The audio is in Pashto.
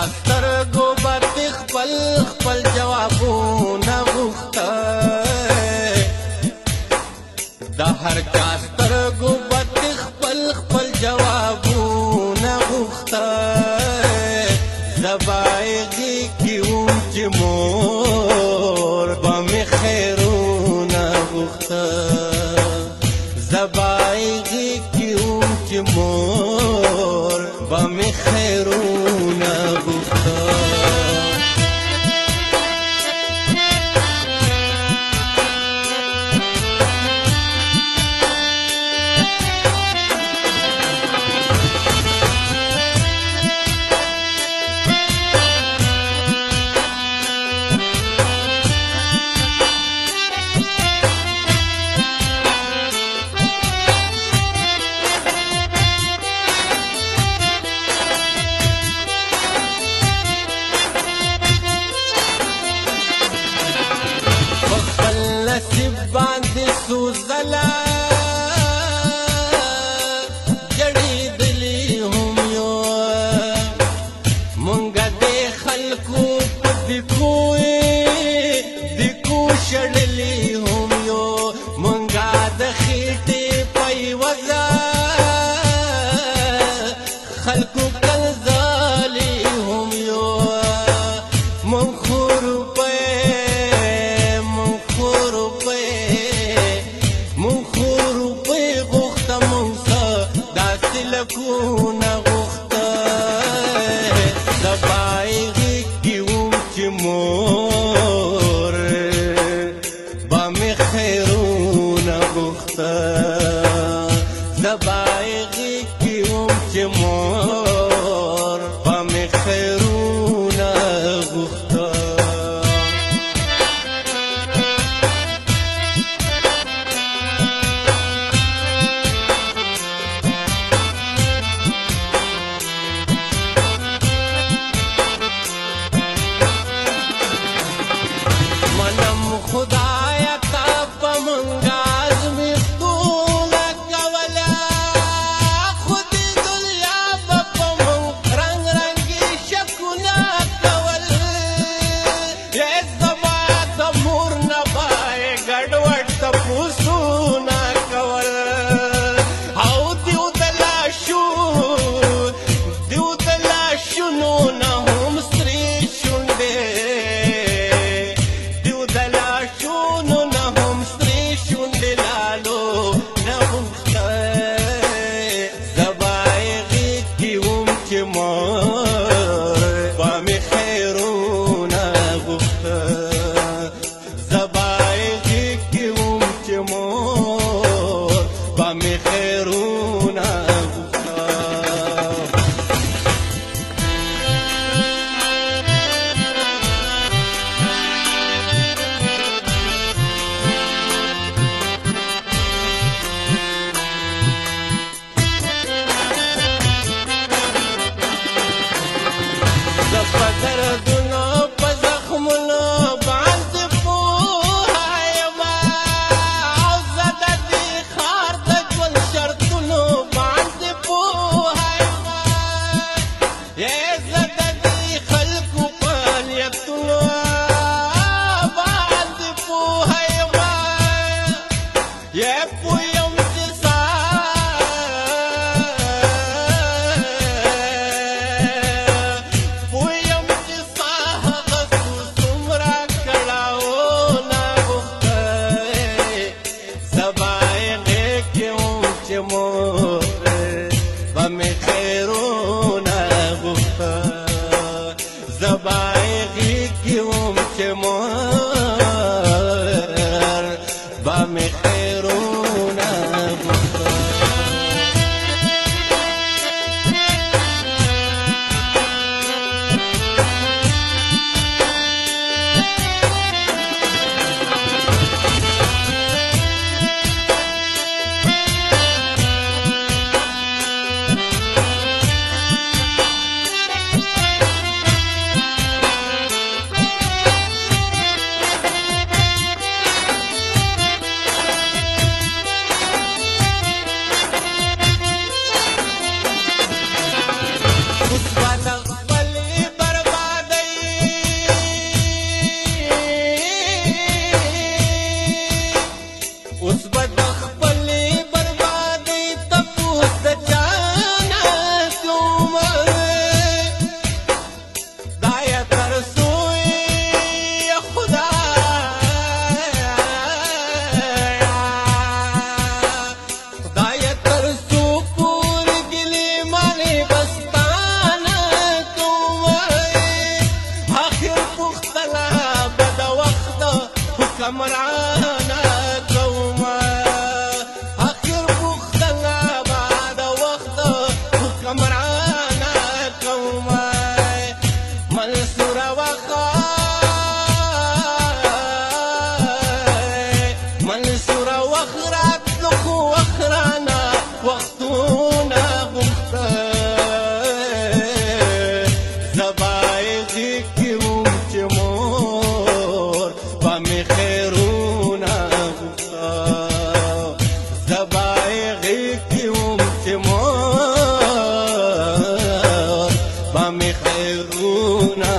سترګو بد خپل خپل جوابونه غوښته د هر چا سترګو بد خپل خپل جوابونه غوښته زبایږي کې وم چې مور به مې خیرونه غوښته زبایږي کې وم چې مور به مې خیرونه غوښته نصیب باندې سوزلا جړېدلې هم یو مونږه د خلکو په دیکو شړلې هم یو مونږه د خېټې په وزا خلکو کنځلې هم یو مونږ لکونه غوښته زبایږي کې وم چې مور به مې خیرونه غوښته زبایږي کې وم چې مور به مې خیرونه غوښته خدایا تا په مونږه ازمیښتونه کوله خو دې دنیا به په مونږ رنګ رنګي شکونه کول ای زما د مور نه به یې ګډوډ تپوسونه کول او دیو د لاشونو نه هم سرې شونډې شونو نه هم سرې شونډې لالو نه غوښته زبایږي کې وم چې مور به مې خیرونه غوښته زبایږي کې وم چې مور به مې خیرونه په دردونو په زخمونو باندې پوهه یمه او زه د دې ښار د ژوند شرطونو باندې پوهه یمه زه د دې خلکو په نیتونو باندې پوهه یمه پوهیم چې مور به مې خیرونه غوښته زبایږي کې وم چې مور به مې خیرونه غوښته منصوره وخرات لخو وخرانا وختونه غوښته زبایغې کې وم چې مور به مې خیرونه غوښته زبایغې کې وم چې مور به مې خیرونه